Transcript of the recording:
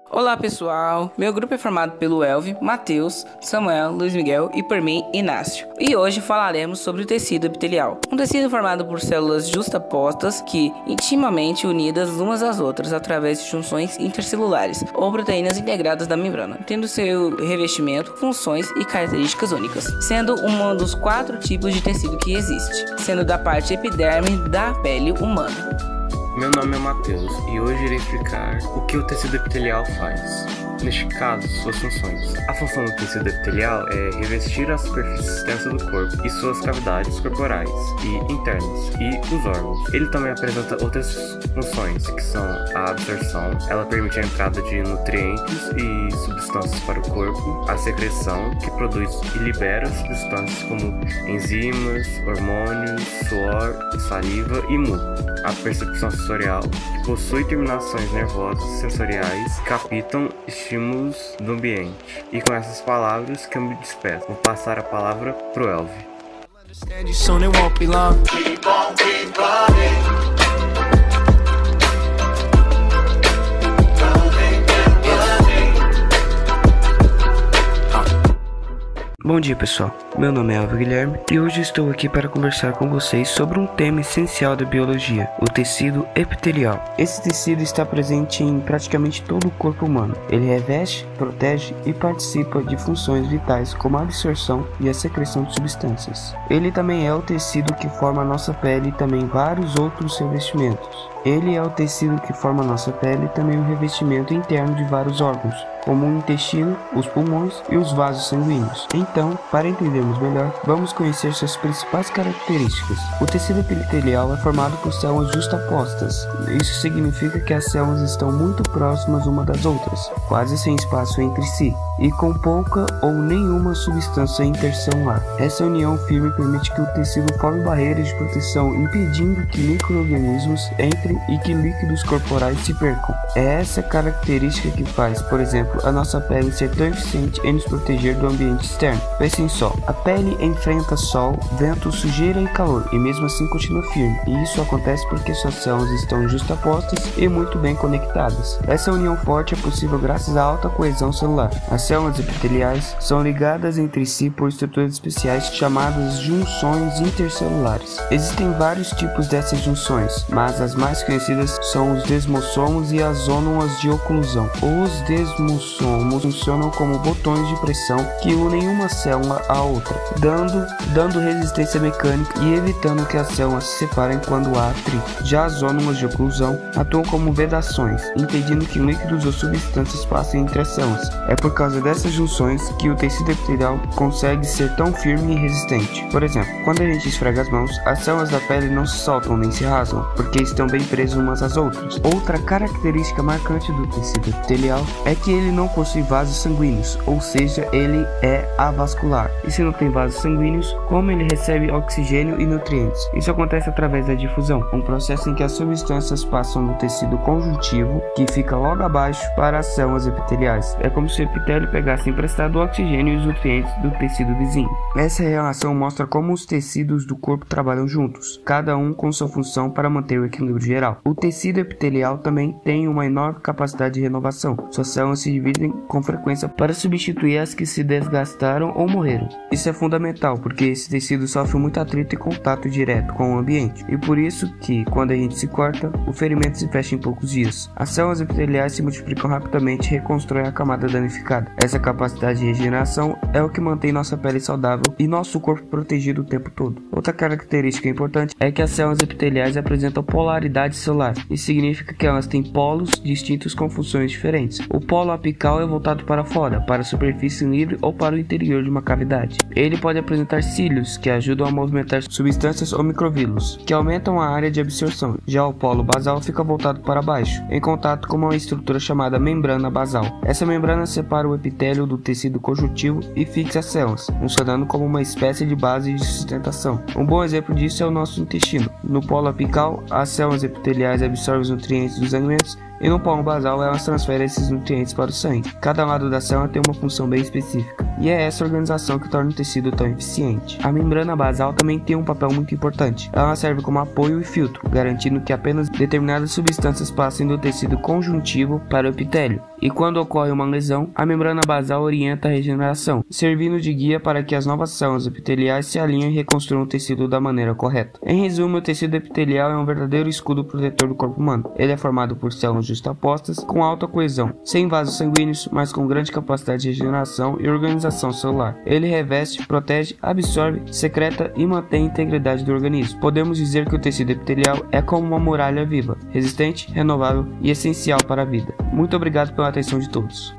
Olá pessoal, meu grupo é formado pelo Elvio, Matheus, Samuel, Luiz Miguel e por mim, Inácio. E hoje falaremos sobre o tecido epitelial. Um tecido formado por células justapostas que intimamente unidas umas às outras através de junções intercelulares ou proteínas integradas da membrana, tendo seu revestimento, funções e características únicas, sendo um dos 4 tipos de tecido que existe, sendo da parte epiderme da pele humana. Meu nome é Matheus e hoje irei explicar o que o tecido epitelial faz. Neste caso, suas funções. A função do tecido epitelial é revestir a superfície extensa do corpo e suas cavidades corporais e internas e os órgãos. Ele também apresenta outras funções, que são a absorção, ela permite a entrada de nutrientes e substâncias para o corpo, a secreção, que produz e libera substâncias como enzimas, hormônios, suor, saliva e muco. A percepção sensorial, que possui terminações nervosas sensoriais que captam estímulos do ambiente. E com essas palavras que eu me despeço, vou passar a palavra pro Elvio. Bom dia pessoal, meu nome é Elvio Guilherme e hoje estou aqui para conversar com vocês sobre um tema essencial da biologia, o tecido epitelial. Esse tecido está presente em praticamente todo o corpo humano. Ele reveste, protege e participa de funções vitais como a absorção e a secreção de substâncias. Ele também é o tecido que forma a nossa pele e também vários outros revestimentos. Ele é o tecido que forma a nossa pele e também o revestimento interno de vários órgãos, como o intestino, os pulmões e os vasos sanguíneos. Então, para entendermos melhor, vamos conhecer suas principais características. O tecido epitelial é formado por células justapostas. Isso significa que as células estão muito próximas umas das outras, quase sem espaço entre si, e com pouca ou nenhuma substância intercelular. Essa união firme permite que o tecido forme barreiras de proteção, impedindo que micro-organismos entrem e que líquidos corporais se percam. É essa característica que faz, por exemplo, a nossa pele ser tão eficiente em nos proteger do ambiente externo. Pensem só, a pele enfrenta sol, vento, sujeira e calor, e mesmo assim continua firme. E isso acontece porque suas células estão justapostas e muito bem conectadas. Essa união forte é possível graças à alta coesão celular. As células epiteliais são ligadas entre si por estruturas especiais chamadas junções intercelulares. Existem vários tipos dessas junções, mas as mais conhecidas são os desmossomos e as zônulas de oclusão. Os desmossomos funcionam como botões de pressão que unem uma célula à outra, dando resistência mecânica e evitando que as células se separem quando há atrito. Já as zônulas de oclusão atuam como vedações, impedindo que líquidos ou substâncias passem entre as células. É por causa dessas junções que o tecido epitelial consegue ser tão firme e resistente. Por exemplo, quando a gente esfrega as mãos, as células da pele não se soltam nem se rasgam, porque estão bem presas umas às outras. Outra característica marcante do tecido epitelial é que ele não possui vasos sanguíneos, ou seja, ele é avascular. E se não tem vasos sanguíneos, como ele recebe oxigênio e nutrientes? Isso acontece através da difusão, um processo em que as substâncias passam do tecido conjuntivo, que fica logo abaixo, para as células epiteliais. É como se o epitélio pegasse emprestado o oxigênio e os nutrientes do tecido vizinho. Essa relação mostra como os tecidos do corpo trabalham juntos, cada um com sua função para manter o equilíbrio geral. O tecido epitelial também tem uma enorme capacidade de renovação. Suas células se dividem com frequência para substituir as que se desgastaram ou morreram. Isso é fundamental porque esse tecido sofre muito atrito e contato direto com o ambiente, e por isso que, quando a gente se corta, o ferimento se fecha em poucos dias. As células epiteliais se multiplicam rapidamente e reconstroem a camada danificada. Essa capacidade de regeneração é o que mantém nossa pele saudável e nosso corpo protegido o tempo todo. Outra característica importante é que as células epiteliais apresentam polaridade celular. Isso significa que elas têm polos distintos com funções diferentes. O polo apical é voltado para fora, para a superfície livre ou para o interior de uma cavidade. Ele pode apresentar cílios, que ajudam a movimentar substâncias ou microvírus, que aumentam a área de absorção. Já o polo basal fica voltado para baixo, em contato com uma estrutura chamada membrana basal. Essa membrana separa o epitélio do tecido conjuntivo e fixa as células, funcionando como uma espécie de base de sustentação. Um bom exemplo disso é o nosso intestino. No polo apical, as células epiteliais absorvem os nutrientes dos alimentos e no polo basal elas transferem esses nutrientes para o sangue. Cada lado da célula tem uma função bem específica, e é essa organização que torna o tecido tão eficiente. A membrana basal também tem um papel muito importante. Ela serve como apoio e filtro, garantindo que apenas determinadas substâncias passem do tecido conjuntivo para o epitélio. E quando ocorre uma lesão, a membrana basal orienta a regeneração, servindo de guia para que as novas células epiteliais se alinhem e reconstruam o tecido da maneira correta. Em resumo, o tecido epitelial é um verdadeiro escudo protetor do corpo humano. Ele é formado por células justapostas com alta coesão, sem vasos sanguíneos, mas com grande capacidade de regeneração e organização celular. Ele reveste, protege, absorve, secreta e mantém a integridade do organismo. Podemos dizer que o tecido epitelial é como uma muralha viva, resistente, renovável e essencial para a vida. Muito obrigado pela atenção de todos.